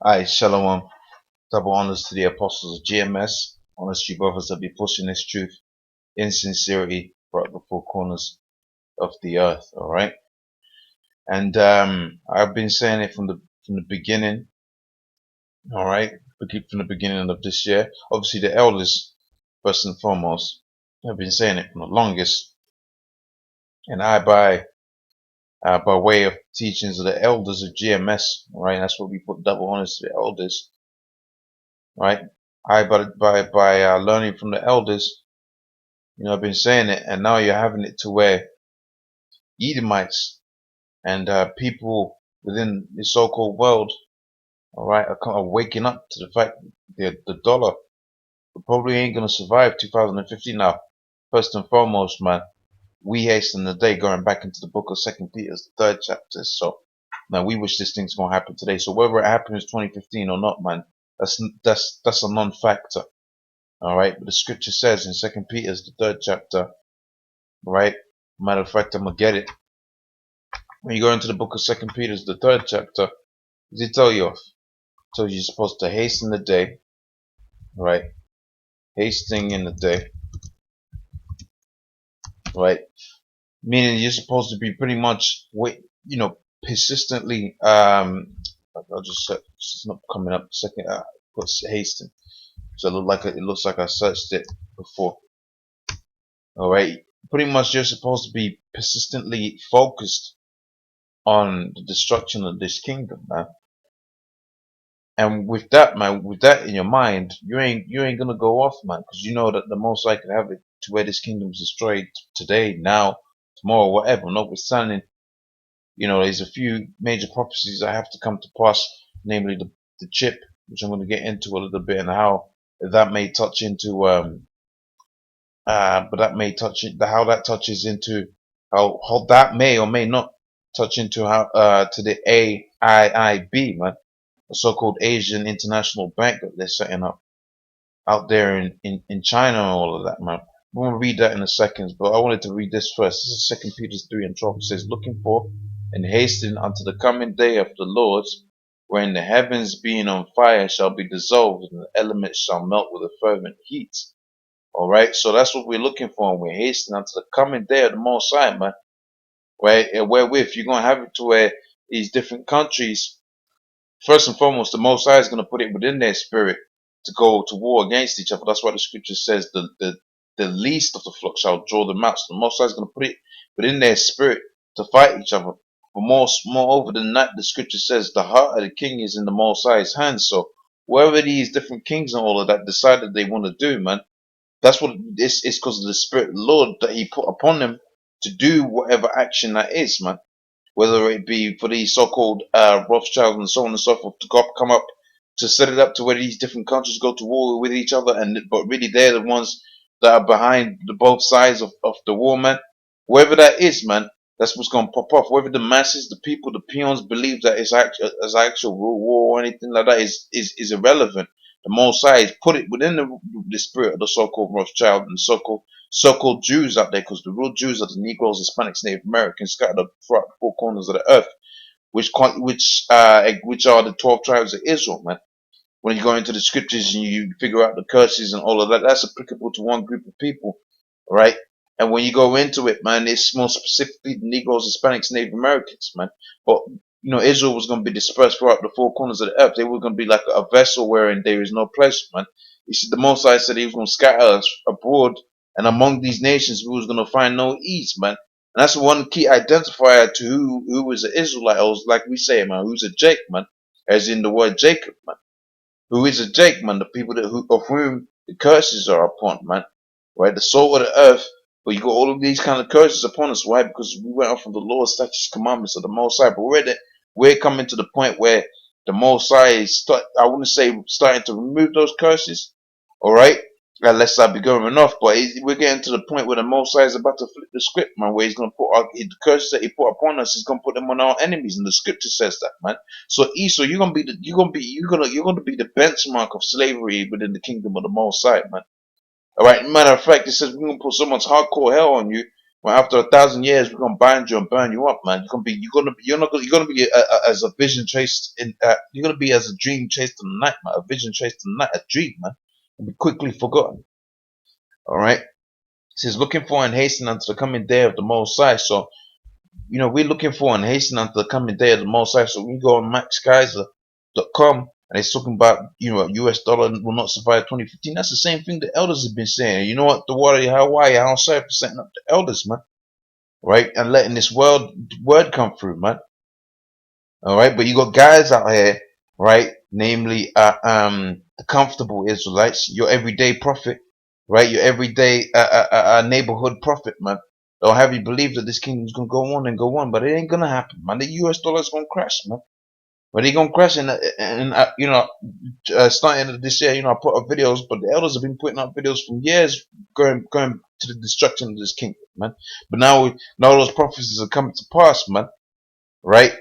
Hi, Shalom. Double honors to the apostles of GMS. Honors to you brothers that be pushing this truth in sincerity throughout the four corners of the earth. All right. And I've been saying it from the beginning. All right. From the beginning of this year. Obviously, the elders, first and foremost, have been saying it from the longest. And I, by way of teachings of the elders of GMS, all right. That's what we put double honors to the elders, right? I, by learning from the elders. I've been saying it, and now you're having it to where Edomites and people within the so-called world, all right, are kind of waking up to the fact that the dollar probably ain't gonna survive 2015. Now, first and foremost, man, we hasten the day going back into the book of Second Peter's third chapter. So, man, we wish this thing's gonna happen today. So whether it happens 2015 or not, man, that's a non-factor. All right, but the scripture says in Second Peter's the third chapter, right? Matter of fact, I'm gonna get it. When you go into the book of Second Peter, the third chapter, does it tell you? It tells you you're supposed to hasten the day, right? Hastening in the day, right? Meaning you're supposed to be pretty much persistently. I'll just search. It's not coming up. Second, what's hasten? So it looks like I searched it before. All right. Pretty much you're supposed to be persistently focused on the destruction of this kingdom, man. And with that, man, with that in your mind, you ain't gonna go off, man, because you know that the most I could have it to where this kingdom's destroyed today, now, tomorrow, whatever. Notwithstanding, there's a few major prophecies that have to come to pass, namely the chip, which I'm gonna get into a little bit, and how that may touch into but that may touch it, how that touches into how that may or may not touch into how to the AIIB, man, the so-called Asian International Bank that they're setting up out there in China and all of that, man. I'm going to read that in a second, but I wanted to read this first. This is 2 Peter 3 and 12. It says, looking for and hastening unto the coming day of the Lord, wherein the heavens being on fire shall be dissolved, and the elements shall melt with a fervent heat. All right, so that's what we're looking for, and we're hastening unto the coming day of the Most High, man. Right, and wherewith you're going to have it to where these different countries, first and foremost, the Most High is going to put it within their spirit to go to war against each other. That's why the scripture says the least of the flock shall draw them out. So the Most High is going to put it within their spirit to fight each other. But moreover than that, the scripture says the heart of the king is in the Most High's hands. So wherever these different kings and all of that decide that they want to do, man, that's what it's because of the spirit of the Lord that He put upon them to do whatever action that is, man, whether it be for these so-called Rothschilds and so on and so forth to come up to set it up to where these different countries go to war with each other, but really they're the ones that are behind the both sides of the war, man. Whoever that is, man, that's what's gonna pop off. Whether the masses, the people, the peons believe that it's actual real war or anything like that is irrelevant. The Most High has put it within the spirit of the so-called Rothschild and so-called Jews out there, because the real Jews are the Negroes, Hispanics, Native Americans scattered throughout the four corners of the earth, which are the 12 tribes of Israel, man. When you go into the scriptures and you figure out the curses and all of that, that's applicable to one group of people, right? And when you go into it, man, it's more specifically the Negroes, Hispanics, Native Americans, man. But Israel was going to be dispersed throughout the four corners of the earth. They were going to be like a vessel wherein there is no pleasure, man. He said the Most High said He was going to scatter us abroad, and among these nations we was going to find no ease, man. And that's one key identifier to who is an Israelite, or like we say, man, who's a Jake, man, as in the word Jacob, man. Who is a Jake, man? The people of whom the curses are upon, man. Right? The salt of the earth. But you got all of these kind of curses upon us. Why? Because we went off from the Lord's statutes, commandments of the Most High. But we're coming to the point where the Most High is I wouldn't say starting to remove those curses. All right? Unless I be going enough, but we're getting to the point where the Most High is about to flip the script, man. Where He's going to put the curses that He put upon us, He's going to put them on our enemies, and the Scripture says that, man. So Esau, you're gonna be the benchmark of slavery within the kingdom of the Most High, man. All right. Matter of fact, it says we're gonna put so much hardcore hell on you Well, after 1,000 years, we're gonna bind you and burn you up, man. You're gonna be as a vision chased in. You're gonna be as a dream chased in the night, man. A vision chased in the night, a dream, man. And be quickly forgotten. All right. It says looking for and hasten unto the coming day of the Most High. So we're looking for and hasten unto the coming day of the Most High. So we go on maxgeyser.com and it's talking about US dollar will not survive 2015. That's the same thing the elders have been saying. You know what? The water Hawaii, how sorry for setting up the elders, man. Right, and letting this word come through, man. All right, but you got guys out here, right? Namely, the comfortable Israelites, your everyday prophet, right? Your everyday neighborhood prophet, man. They'll have you believe that this kingdom's gonna go on and go on, but it ain't gonna happen, man. The US dollar's gonna crash, man. But it's gonna crash, and starting of this year, I put up videos, but the elders have been putting up videos for years, going to the destruction of this kingdom, man. But now those prophecies are coming to pass, man. Right?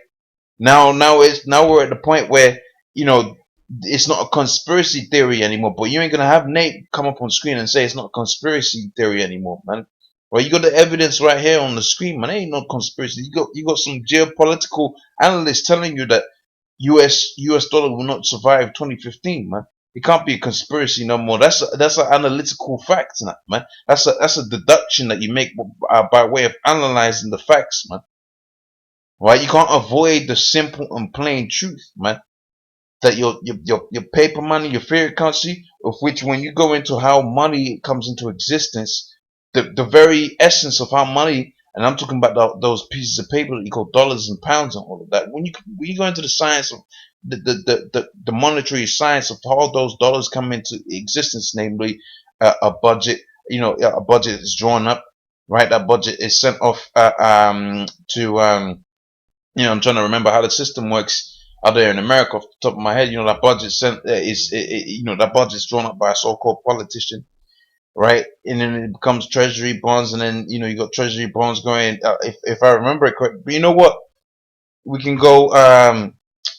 Now we're at the point where it's not a conspiracy theory anymore. But you ain't gonna have Nate come up on screen and say it's not a conspiracy theory anymore, man. Well, you got the evidence right here on the screen, man. It ain't no conspiracy. You got some geopolitical analysts telling you that US dollar will not survive 2015, man. It can't be a conspiracy no more. That's an analytical fact, man. That's a deduction that you make by way of analyzing the facts, man. Right? You can't avoid the simple and plain truth, man. That your paper money, your fiat currency, of which when you go into how money comes into existence, the very essence of how money, and I'm talking about those pieces of paper that you call dollars and pounds and all of that. When you go into the science of the monetary science of how those dollars come into existence, namely a budget, a budget is drawn up, right? That budget is sent off to I'm trying to remember how the system works out there in America off the top of my head. That budget sent that budget's drawn up by a so-called politician, right? And then it becomes treasury bonds, and then you got treasury bonds going. If I remember it correctly, but you know what? We can go.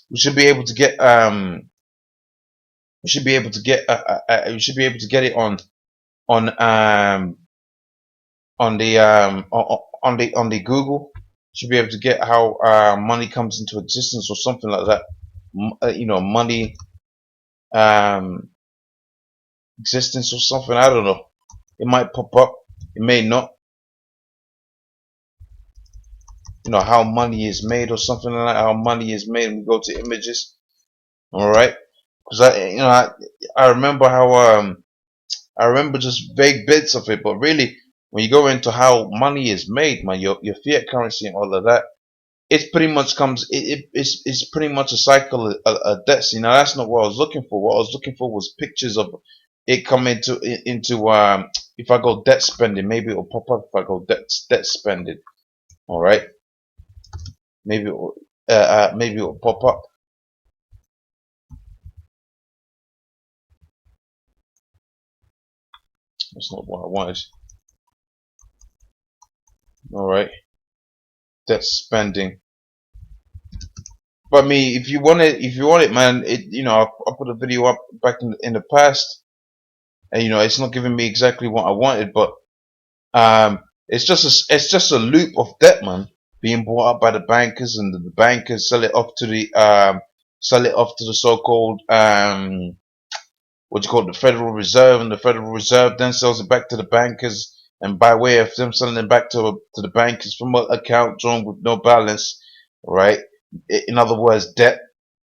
We should be able to get. We should be able to get. We should be able to get it on on the Google. Should be able to get how money comes into existence or something like that. Money existence or something. I don't know. It might pop up. It may not. How money is made or something like that. How money is made. And we go to images. All right. Because I remember how I remember just vague bits of it, but really when you go into how money is made, man, your fiat currency and all of that, it pretty much it's pretty much a cycle of debts. That's not what I was looking for. What I was looking for was pictures of it coming into if I go debt spending, maybe it'll pop up if I go debt spending. All right, maybe it'll pop up. That's not what I wanted. All right, debt spending. But I mean, if you want it, man, I put a video up back in the past, and it's not giving me exactly what I wanted, but it's just a loop of debt, man, being bought up by the bankers, and the bankers sell it off to the so-called what you call it, the Federal Reserve, and the Federal Reserve then sells it back to the bankers, and by way of them selling it back to the bankers from an account drawn with no balance, right? In other words, debt.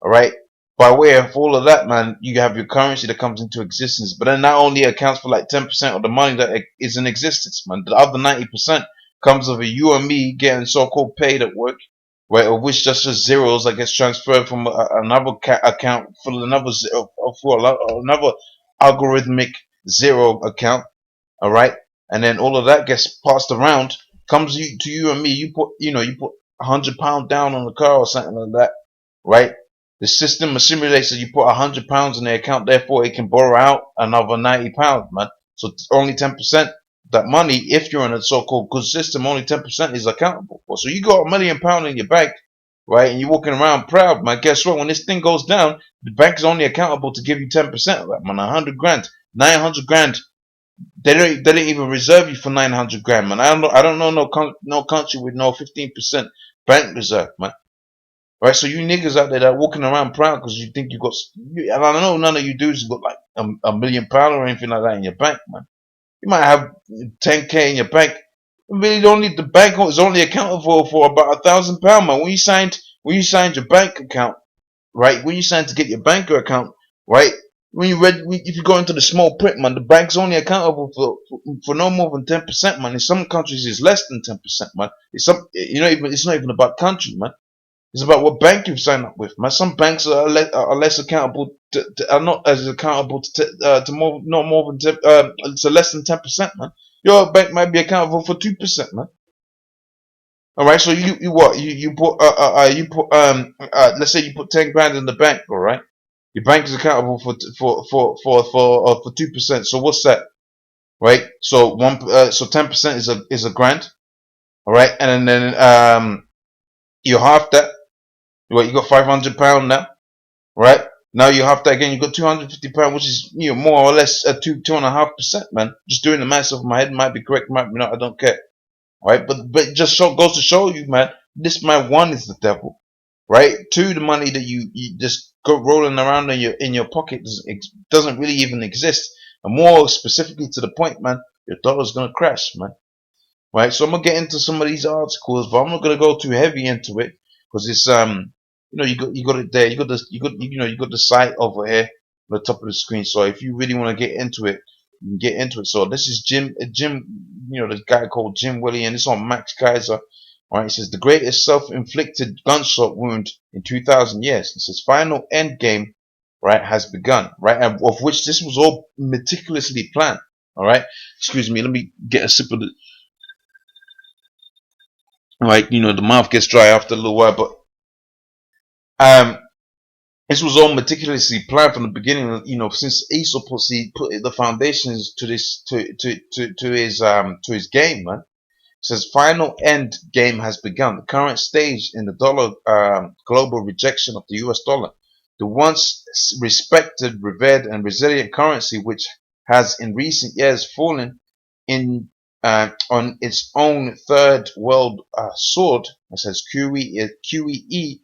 All right. By way of all of that, man, you have your currency that comes into existence, but then that only accounts for like 10% of the money that is in existence, man. The other 90% comes of you and me getting so-called paid at work, right? Of which just zeros that gets transferred from another account for another algorithmic zero account. All right, and then all of that gets passed around, comes to you and me. You put £100 down on the car or something like that, right? The system simulates that you put £100 in the account, therefore it can borrow out another £90, man. So only 10% that money, if you're in a so-called good system, only 10% is accountable for. So you got £1 million in your bank, right, and you're walking around proud, man. Guess what? When this thing goes down, the bank is only accountable to give you 10% of that, man. 100 grand, 900 grand They don't even reserve you for 900 grand, man. I don't know no country with no 15% bank reserve, man. Right, so you niggas out there that are walking around proud because you think you got, and I don't know none of you dudes got like a million pound or anything like that in your bank, man. You might have 10K in your bank. Really, only the bank is only accountable for about £1,000, man. When you signed your bank account, right? When you signed to get your banker account, right? If you go into the small print, man, the bank's only accountable for no more than 10%, man. In some countries, it's less than 10%, man. It's not even about country, man. It's about what bank you've signed up with, man. Some banks are less accountable are not as accountable to more not more than to less than 10%, man. Your bank might be accountable for 2%, man. All right, so you what you put let's say you put 10 grand in the bank, all right. Your bank is accountable for 2%. So what's that, right? So 10% is a grand, all right, and then you half that. What, you got £500 now, right? Now you half that again. You got £250, which is more or less 2.5%, man. Just doing the math off my head might be correct, might be not. I don't care, right? But it just goes to show you, man. This man, one, is the devil, right? Two, the money that you just go rolling around in your pocket doesn't really even exist. And more specifically to the point, man, your dollar's gonna crash, man. Right? So I'm gonna get into some of these articles, but I'm not gonna go too heavy into it because it's you got it there. You got the site over here on the top of the screen. So if you really want to get into it, you can get into it. So this is Jim, the guy called Jim Willie, and it's on Max Kaiser. All right, it says the greatest self-inflicted gunshot wound in 2,000 years. It says final end game, right, has begun, right, and of which this was all meticulously planned. All right, excuse me, let me get a sip of the. Like, the mouth gets dry after a little while, but um, this was all meticulously planned from the beginning. Since Esau put the foundations to this to his game, man. It says final end game has begun. The current stage in the dollar global rejection of the US dollar, the once respected, revered, and resilient currency, which has in recent years fallen in on its own third world sword. It says QEE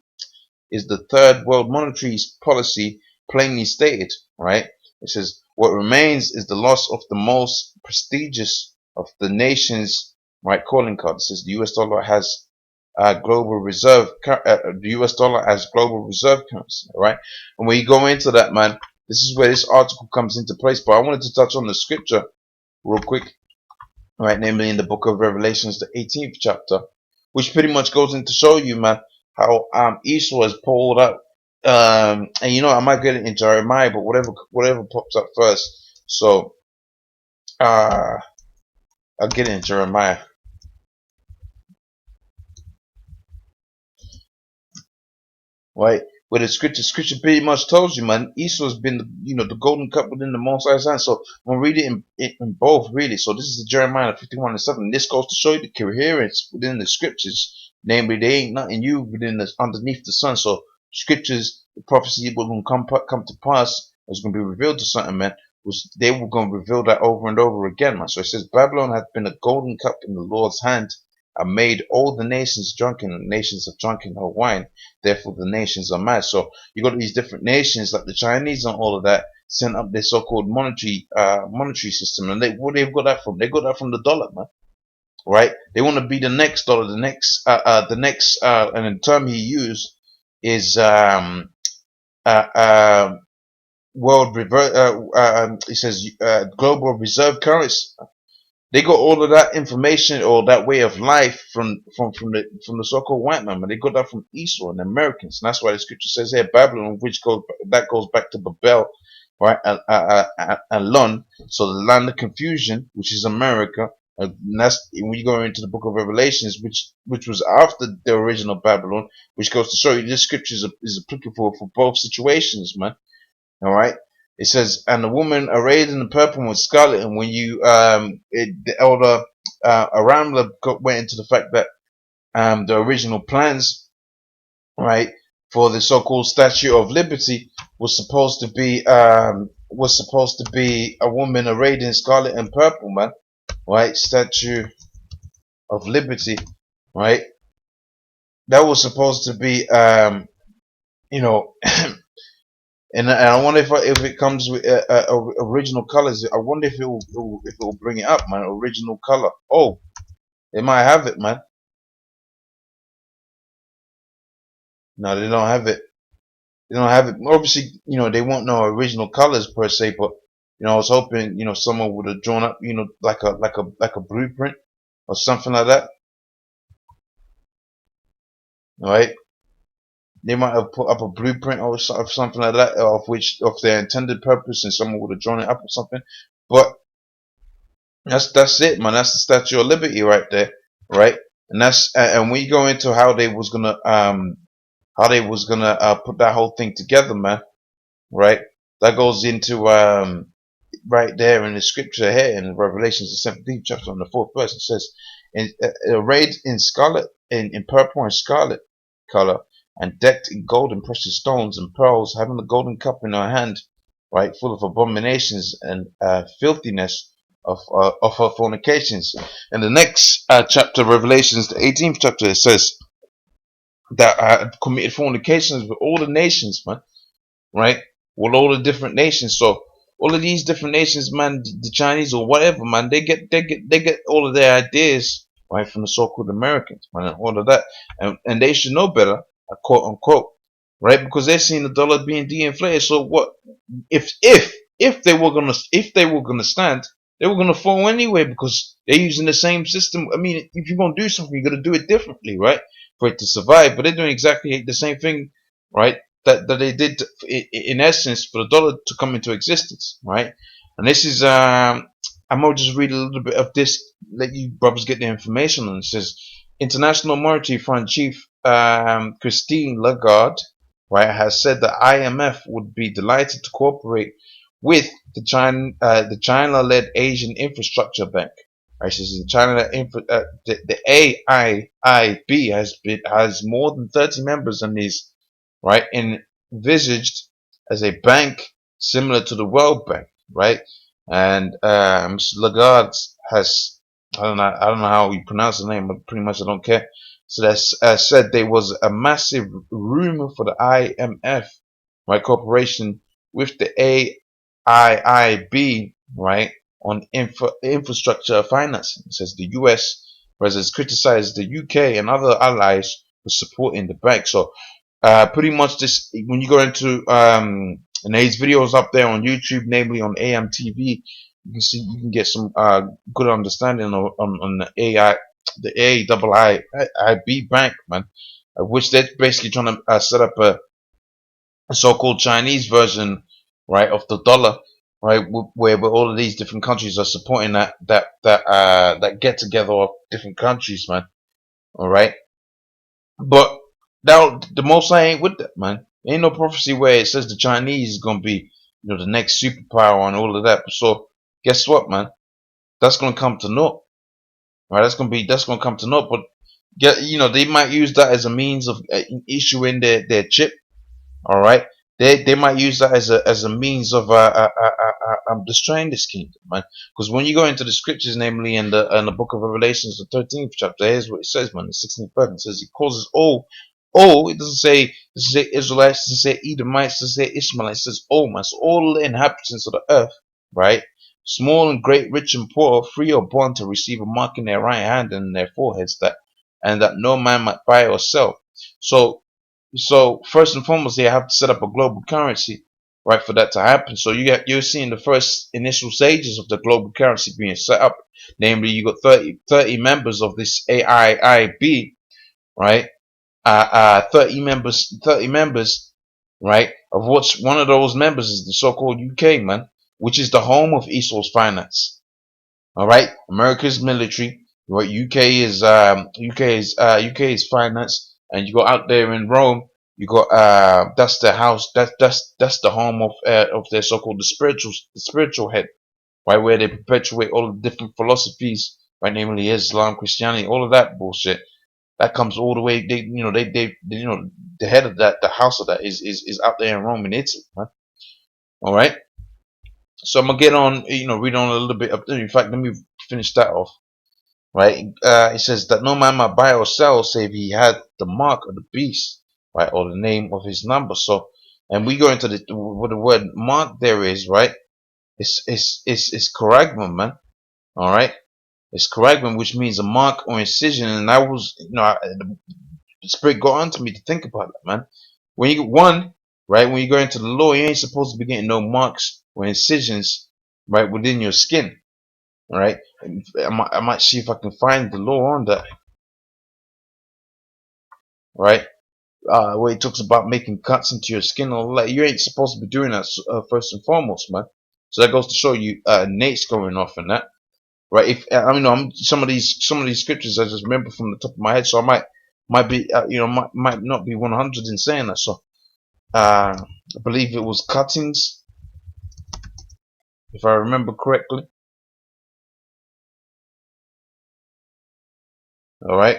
is the third world monetary policy plainly stated, right? It says what remains is the loss of the most prestigious of the nation's, right, calling card. It says the US dollar has global reserve, the US dollar as global reserve currency, right? And when you go into that, man, this is where this article comes into place. But I wanted to touch on the scripture real quick, right? Namely in the book of Revelations, the 18th chapter, which pretty much goes into show you, man, how Esau has pulled up. And I might get it in Jeremiah, but whatever pops up first. So I'll get it in Jeremiah. Right? Where the scripture pretty much tells you, man, Esau's been the golden cup within the Most High's hand. So I'm reading in both, really. So this is the Jeremiah 51:7. This goes to show you the coherence within the scriptures. Namely, they ain't nothing new underneath the sun. So scriptures, the prophecy will come to pass, is going to be revealed to something, man. They were going to reveal that over and over again, man. So it says Babylon hath been a golden cup in the Lord's hand, and made all the nations drunken, and the nations have drunken her wine. Therefore, the nations are mad. So you got these different nations, like the Chinese and all of that, sent up their so-called monetary system, and where they've got that from? They got that from the dollar, man. Right? They want to be the next dollar, and the term he used is uh, uh, world reverse. He says global reserve currency. They got all of that information or that way of life from the so-called white man. They got that from Esau and the Americans, and that's why the scripture says here Babylon, which goes back to Babel, right, and Lon. So the land of confusion, which is America, and that's when you go into the book of Revelations, which was after the original Babylon, which goes to show you this scripture is applicable for both situations, man. All right. It says, and the woman arrayed in the purple with scarlet. And when the elder Aramla went into the fact that the original plans, right, for the so-called Statue of Liberty was supposed to be was supposed to be a woman arrayed in scarlet and purple, man. Right, Statue of Liberty. Right, that was supposed to be, you know, and I wonder if it comes with original colors. I wonder if it will bring it up, man. Original color. Oh, they might have it, man. No, they don't have it. They don't have it. Obviously, they won't know original colors per se, but I was hoping, someone would have drawn up, like a blueprint or something like that. All right. They might have put up a blueprint or something like that of their intended purpose, and someone would have drawn it up or something. But that's it, man. That's the Statue of Liberty right there, right? And and when you go into how they was gonna put that whole thing together, man, right? That goes into right there in the scripture here in Revelations, the 17th chapter, on the 4th verse. It says, arrayed in scarlet, in purple and scarlet color, and decked in gold and precious stones and pearls, having a golden cup in her hand, right, full of abominations and filthiness of her fornications. In the next chapter, Revelations, the 18th chapter, it says that committed fornications with all the nations, man, right? With all the different nations. So all of these different nations, man, the Chinese or whatever, man, they get all of their ideas right from the so-called Americans, man, and all of that, and they should know better, quote unquote, right? Because they're seeing the dollar being de-inflated. So what if they were gonna stand, they were gonna fall anyway because they're using the same system. I mean, if you're gonna do something, you're gonna do it differently, right? For it to survive. But they're doing exactly the same thing, right? That they did in essence for the dollar to come into existence, right? And this is I'm gonna just read a little bit of this, let you brothers get the information on. It says International Monetary Fund Chief Christine Lagarde, right, has said that IMF would be delighted to cooperate with the China-led Asian Infrastructure Bank. Right, so the the AIIB has more than 30 members and is right envisaged as a bank similar to the World Bank, right? And Mr. Lagarde has, I don't know how you pronounce the name, but pretty much I don't care. So that's said there was a massive room for the IMF, right, cooperation with the AIIB, right, on infrastructure financing. It says the US has criticized the UK and other allies for supporting the bank. So pretty much this, when you go into and there's videos up there on YouTube, namely on AMTV, you can get some good understanding on the AIIB bank, man, which they're basically trying to set up a so-called Chinese version, right, of the dollar, right, where all of these different countries are supporting that get together of different countries, man. All right, but now the Most High ain't with that, man. Ain't no prophecy where it says the Chinese is gonna be, the next superpower and all of that. So guess what, man? That's gonna come to naught, right? That's gonna come to naught. But they might use that as a means of issuing their chip. All right, they might use that as a means of destroying this kingdom, man. Because when you go into the scriptures, namely in the book of Revelations, the 13th chapter, here's what it says, man. The 16th verse, it says, "He causes all." It doesn't say Israelites, it doesn't say Edomites, it doesn't say Ishmaelites. It says all, man. So all the inhabitants of the earth, right, small and great, rich and poor, free or bond, to receive a mark in their right hand and in their foreheads, that no man might buy or sell. So first and foremost, they have to set up a global currency, right, for that to happen. So you're seeing the first initial stages of the global currency being set up. Namely, you got 30 members of this AIIB, right? 30 members, right? Of which one of those members is the so-called UK, man, which is the home of Esau's finance. All right, America's military, right? UK is finance, and you go out there in Rome. You got that's the house, that's the home of their so-called the spiritual head, right, where they perpetuate all the different philosophies, right, namely Islam, Christianity, all of that bullshit. That comes all the way. The head of that, the house of that is out there in Rome in Italy, right? All right. So I'm gonna get on, read on a little bit up there. In fact, let me finish that off. Right? It says that no man might buy or sell save he had the mark of the beast, right, or the name of his number. So, and we go into what the word mark there is, right? It's charagma, man. All right, it's charagma, which means a mark or incision. And I was, the spirit got onto me to think about that, man. When you one, right, when you go into the law, you ain't supposed to be getting no marks or incisions, right, within your skin. All right, I might see if I can find the law on that, right? Where it talks about making cuts into your skin and all that. You ain't supposed to be doing that, first and foremost, man. So that goes to show you, Nate's going off in that, right? If I mean, some of these scriptures I just remember from the top of my head, so I might be, might not be 100 in saying that. So, I believe it was cuttings, if I remember correctly. All right.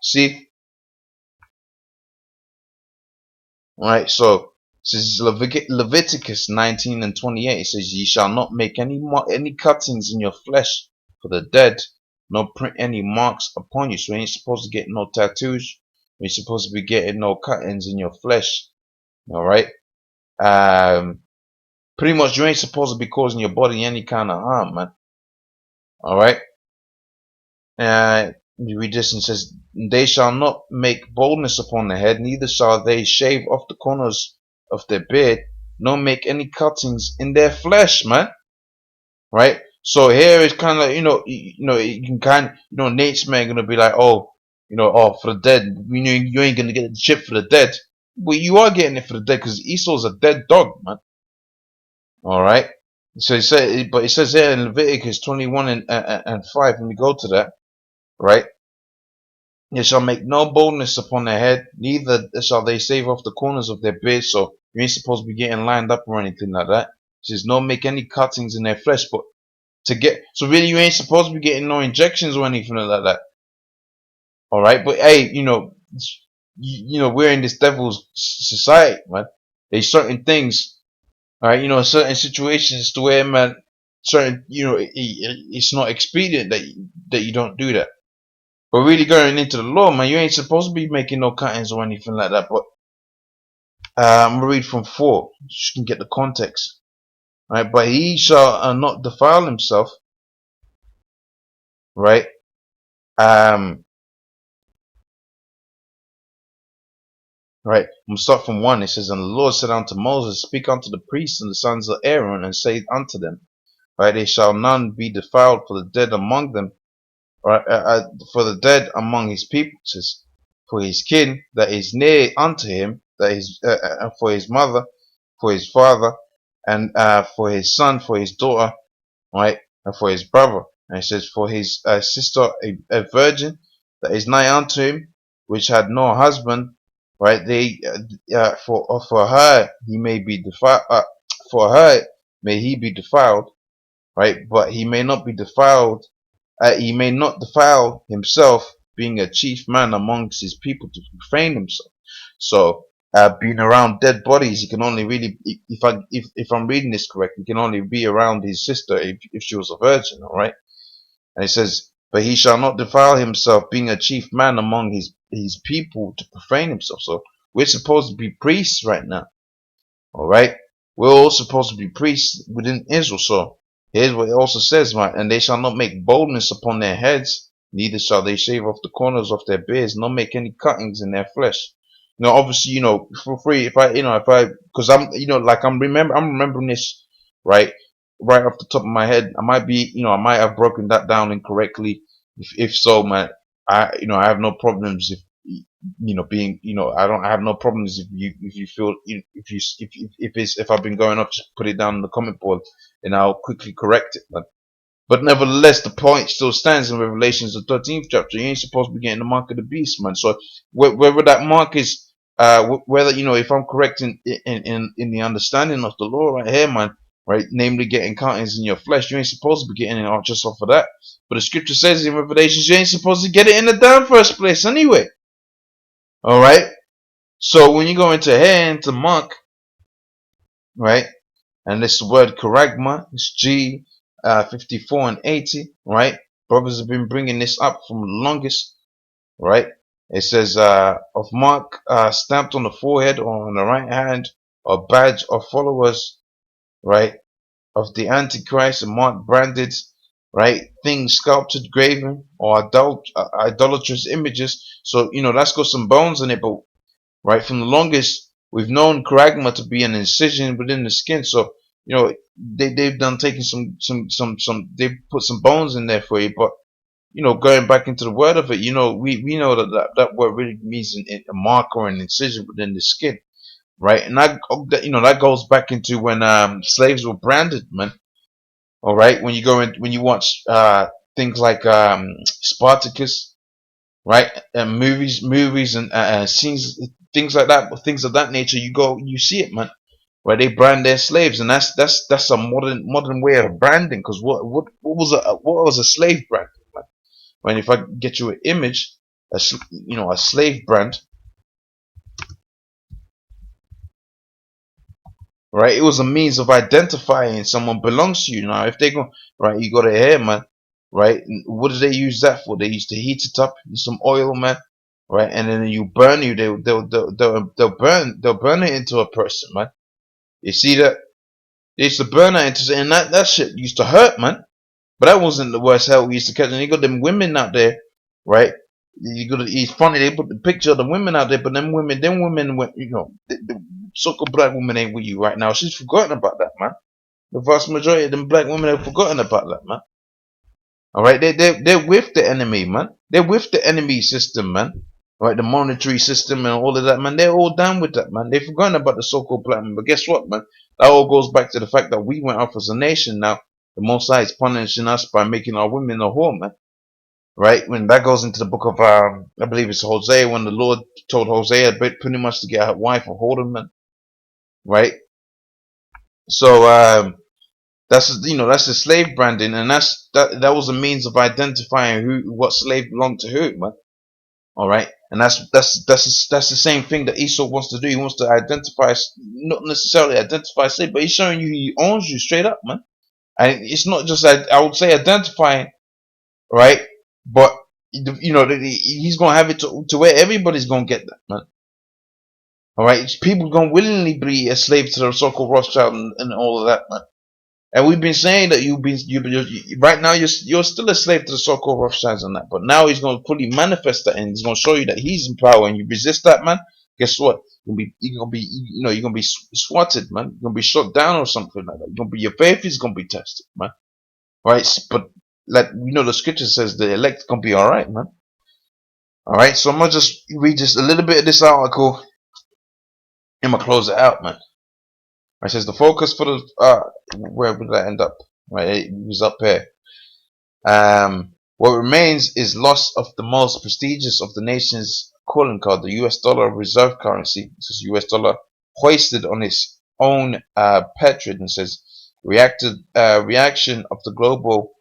See, all right. So this is Leviticus 19 and 28. It says, "Ye shall not make any cuttings in your flesh for the dead, nor print any marks upon you." So you ain't supposed to get no tattoos. You ain't supposed to be getting no cuttings in your flesh. All right. Um, Pretty much you ain't supposed to be causing your body any kind of harm, man. All right. You read this and says, "They shall not make boldness upon the head, neither shall they shave off the corners of their beard, nor make any cuttings in their flesh," man. Right? So here is kind of, you can kind, Nate's man gonna be like, oh, for the dead, you ain't gonna get the chip for the dead. Well, you are getting it for the dead because Esau's a dead dog, man. All right. So it says here in Leviticus 21 and 5, when we go to that, right? They shall make no boldness upon their head, neither shall they shave off the corners of their beards. So you ain't supposed to be getting lined up or anything like that. It says no make any cuttings in their flesh, but so really you ain't supposed to be getting no injections or anything like that. All right, but hey, we're in this devil's society, man. There's certain things, all right, certain situations to where, man, certain, it's not expedient that you don't do that. But really going into the law, man, you ain't supposed to be making no cuttings or anything like that. But I'm gonna read from 4, so you can get the context. Right, but he shall not defile himself. Right, right. I'm gonna start from 1. It says, "And the Lord said unto Moses, Speak unto the priests and the sons of Aaron, and say unto them, right, they shall none be defiled for the dead among them, right, for the dead among his people, says, for his kin that is near unto him, that is, for his mother, for his father, and for his son, for his daughter, right, and for his brother." And it says, "For his sister, a virgin that is nigh unto him, which had no husband, right? They for her he may be defiled. For her may he be defiled, right? But he may not be defiled. He may not defile himself, being a chief man amongst his people, to profane himself." So, being around dead bodies, he can only really, if I'm reading this correct, he can only be around his sister if she was a virgin, all right? And it says, "But he shall not defile himself, being a chief man among his people, to profane himself." So we're supposed to be priests right now, all right? We're all supposed to be priests within Israel. So here's what it also says, man. "And they shall not make boldness upon their heads, neither shall they shave off the corners of their beards, nor make any cuttings in their flesh." Obviously, for free, because like I'm remembering this, right, right off the top of my head. I might be, I might have broken that down incorrectly. If so, man, I have no problems if, being, I have no problems if you feel, if I've been going off, just put it down in the comment board and I'll quickly correct it, man. But nevertheless, the point still stands in Revelations, the 13th chapter. You ain't supposed to be getting the mark of the beast, man. So whether that mark is, whether, if I'm correct in the understanding of the law right here, man, right, namely getting cuttings in your flesh, you ain't supposed to be getting it out just off of that. But the scripture says in Revelations, you ain't supposed to get it in the damn first place anyway. All right. So when you go into here into mark, right? And this word charagma is G 54 and 80, right? Brothers have been bringing this up from the longest, right? It says of mark stamped on the forehead or on the right hand, or badge of followers, right? Of the Antichrist, a mark branded, right? Things sculptured, graven, or idolatrous images. So, that's got some bones in it, but right from the longest, we've known charagma to be an incision within the skin. So, they've done taking they've put some bones in there for you, but going back into the word of it, we know that word really means a mark or an incision within the skin, right? And that goes back into when slaves were branded, man. All right, when you watch things like Spartacus, right, and movies and scenes, things like that, things of that nature, you see it, man. Right, they brand their slaves, and that's a modern way of branding. Because what was a slave brand? When if I get you an image, a slave brand, right? It was a means of identifying someone belongs to you. Now, if they go right, you got a hair, man, right? What do they use that for? They used to heat it up in some oil, man, right? And then you burn you. They'll burn it into a person, man. You see that? They used to burn it into, and that shit used to hurt, man. But that wasn't the worst hell we used to catch. And you got them women out there, right? It's funny they put the picture of the women out there, but them women went, the so-called black woman ain't with you right now. She's forgotten about that, man. The vast majority of them black women have forgotten about that, man. All right, they're with the enemy, man. They're with the enemy system, man. Right, the monetary system and all of that, man. They're all down with that, man. They've forgotten about the so-called black man. But guess what, man? That all goes back to the fact that we went off as a nation. Now the Most High is punishing us by making our women a whore, man. Right, when that goes into the book of I believe it's Hosea, when the Lord told Hosea pretty much to get her wife a hold of man. Right, so that's the slave branding, and that was a means of identifying what slave belonged to who, man. All right, and that's the same thing that Esau wants to do. He wants to identify, not necessarily identify slave, but he's showing you he owns you straight up, man. And it's not just I would say identifying, right? But he's gonna have it to where everybody's gonna get that, man. All right, people gonna willingly be a slave to the so-called Rothschild and all of that, man. And we've been saying that right now you're still a slave to the so-called Rothschilds and that, but now he's gonna fully manifest that, and he's gonna show you that he's in power, and you resist that, man. Guess what? You're gonna be swatted, man. You're gonna be shot down or something like that. Your faith is gonna be tested, man. Right? But like the scripture says, the elect gonna be all right, man. All right. So I'm gonna just read just a little bit of this article. I'm gonna close it out, man. It says the focus for the where would that end up? Right, it was up here. What remains is loss of the most prestigious of the nation's calling card, the US dollar reserve currency. This is US dollar hoisted on its own petrid, and says reaction of the global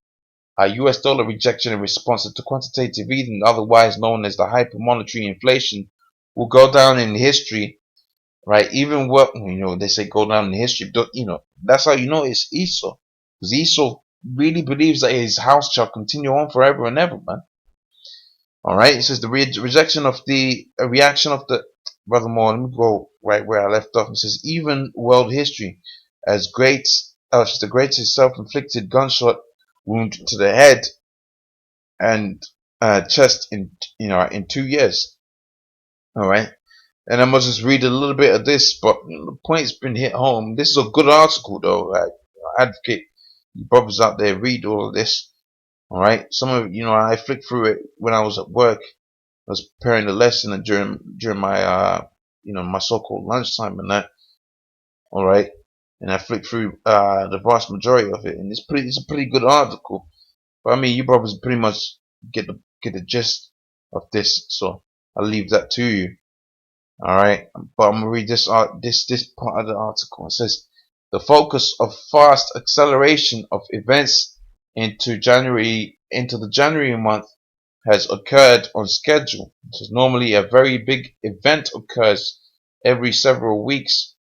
US dollar rejection in response to quantitative easing, otherwise known as the hypermonetary inflation, will go down in history, right? Even what they say go down in history, but that's how you know it's Esau, because Esau really believes that his house shall continue on forever and ever, man. All right, it says the rejection of the reaction of the brother more. Let me go right where I left off. It says even world history, as great as the greatest self-inflicted gunshot wound to the head and chest in 2 years. All right. And I must just read a little bit of this, but the point's been hit home. This is a good article, though. I advocate you brothers out there read all of this. All right. Some of I flicked through it when I was at work. I was preparing the lesson and during my my so-called lunchtime and that. All right. And I flicked through the vast majority of it, and it's a pretty good article. But I mean, you brothers pretty much get the gist of this, so I'll leave that to you. All right, but I'm gonna read this part of the article. It says the focus of fast acceleration of events into the January month has occurred on schedule. It says normally a very big event occurs every several weeks,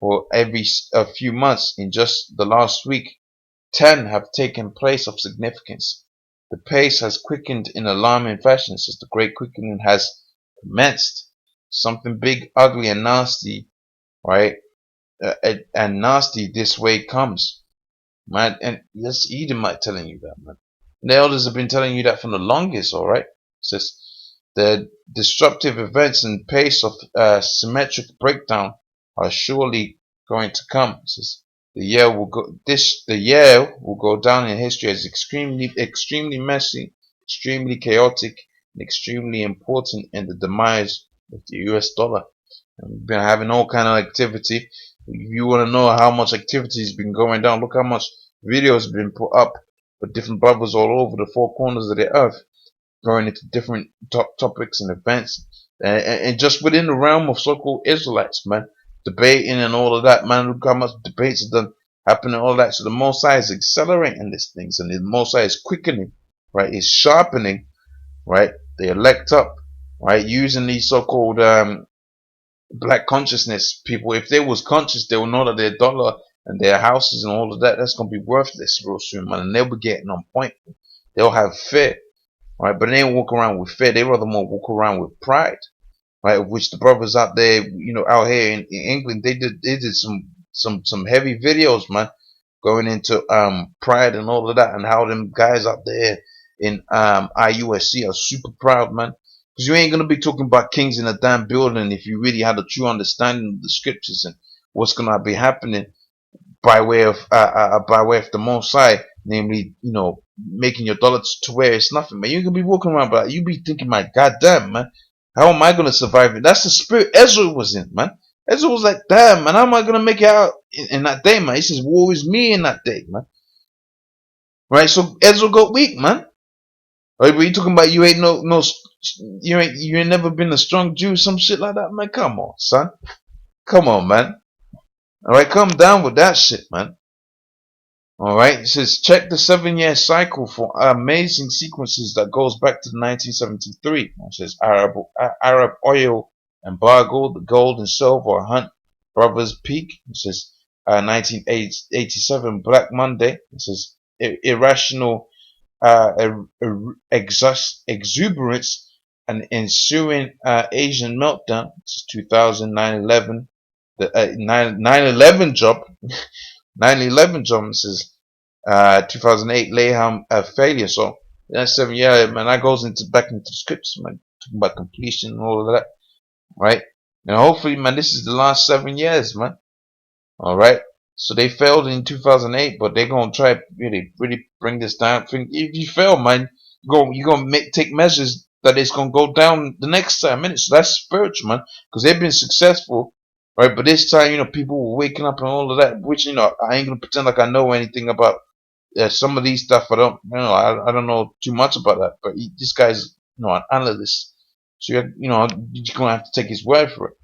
or every a few months. In just the last week, 10 have taken place of significance. The pace has quickened in alarming fashion since the great quickening has commenced. Something big, ugly, and nasty, right? And nasty this way comes, man. And that's Edomite telling you that, man. And the elders have been telling you that from the longest, all right? It says the disruptive events and pace of symmetric breakdown are surely going to come. It says the year will go down in history as extremely messy, extremely chaotic, and extremely important in the demise of the US dollar. And we've been having all kind of activity. If you want to know how much activity has been going down, look how much videos have been put up with different brothers all over the four corners of the earth, going into different topics and events, and just within the realm of so-called Israelites, man, debating and all of that, man. Look how much debates have done happen and all that. So the Most High is accelerating these things, and the Most High is quickening, right? Is sharpening, right? The elect up, right? Using these so-called black consciousness people. If they was conscious, they will know that their dollar and their houses and all of that, that's gonna be worthless real soon, man. And they'll be getting on point. They'll have fear, right? But they don't walk around with fear. They rather more walk around with pride, right? Of which the brothers out there, out here in England, they did some heavy videos, man, going into pride and all of that, and how them guys out there in IUSC are super proud, man. Because you ain't gonna be talking about kings in a damn building if you really had a true understanding of the scriptures and what's gonna be happening by way of the Most High, namely, making your dollar to where it's nothing, man. You can be walking around, but you be thinking, my goddamn, man, how am I gonna survive it? That's the spirit Ezra was in, man. Ezra was like, damn, man, how am I gonna make it out in that day, man? He says, woe is me in that day, man. Right? So Ezra got weak, man. Right? But you talking about you ain't you ain't never been a strong Jew, some shit like that, man. Come on, son. Come on, man. All right, come down with that shit, man. All right, it says check the 7-year cycle for amazing sequences that goes back to 1973. It says Arab oil embargo, the gold and silver hunt brothers peak. It says 1987 Black Monday. It says irrational exuberance and ensuing Asian meltdown. It says 2009-11 the 9/11 job. 9/11 jump says 2008 Layham failure. So that's 7 years, man. That goes back into the scripts, man. Talking about completion and all of that, right? And hopefully, man, this is the last 7 years, man. All right. So they failed in 2008, but they're gonna try really bring this down. If you fail, man, you're gonna take measures that it's gonna go down the next time, minutes. So that's spiritual, man, because they've been successful, right? But this time, people were waking up and all of that, which I ain't gonna pretend like I know anything about some of these stuff. I don't know too much about that. But this guy's, an analyst, so you're gonna have to take his word for it.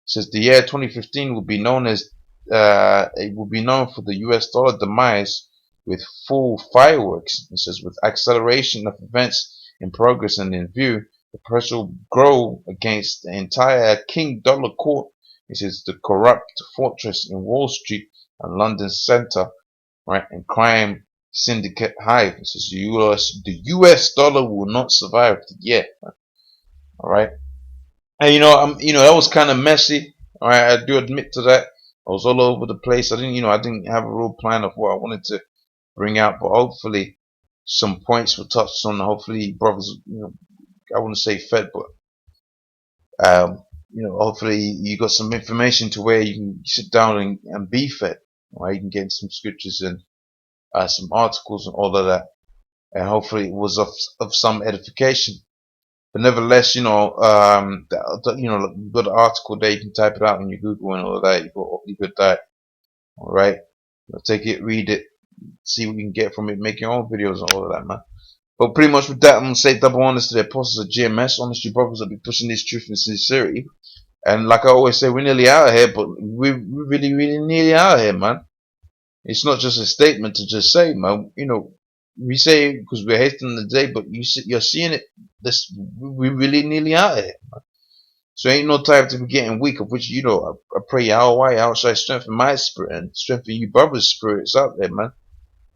Says the year 2015 will be known as it will be known for the US dollar demise with full fireworks. It says with acceleration of events in progress and in view, the pressure will grow against the entire King Dollar Court. It says the corrupt fortress in Wall Street and London Center, right, and crime syndicate hive. It says the US dollar will not survive the year. All right. And that was kind of messy. All right, I do admit to that. I was all over the place. I didn't have a real plan of what I wanted to bring out, but hopefully some points were touched on. Hopefully, brothers, I wouldn't say fed, but hopefully you got some information to where you can sit down and be fed. Right, you can get some scriptures and some articles and all of that, and hopefully it was of some edification. But nevertheless, you got the article there. You can type it out in your Google and all of that. You got that. All right. Take it, read it, see what you can get from it. Make your own videos and all of that, man. But pretty much with that, I'm gonna say double honors to the apostles of GMS. Honestly, brothers will be pushing this truth and sincerity. And like I always say, we're nearly out of here, but we're really, really nearly out of here, man. It's not just a statement to just say, man. We say because we're hating the day, but you're seeing it. We're really nearly out of here. So ain't no time to be getting weak, of which, I pray Yahweh, how shall I strengthen my spirit and strengthen you brothers' spirits out there, man.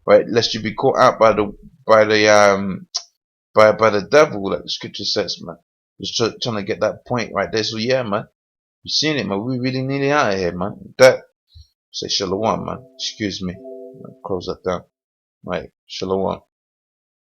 Right? Lest you be caught out by the by the devil, like the scripture says, man. Just trying to get that point right there. So yeah, man. You seen it, man. We really need it out of here, man. That say shalom, man. Excuse me. Close that down. Right. Shalom.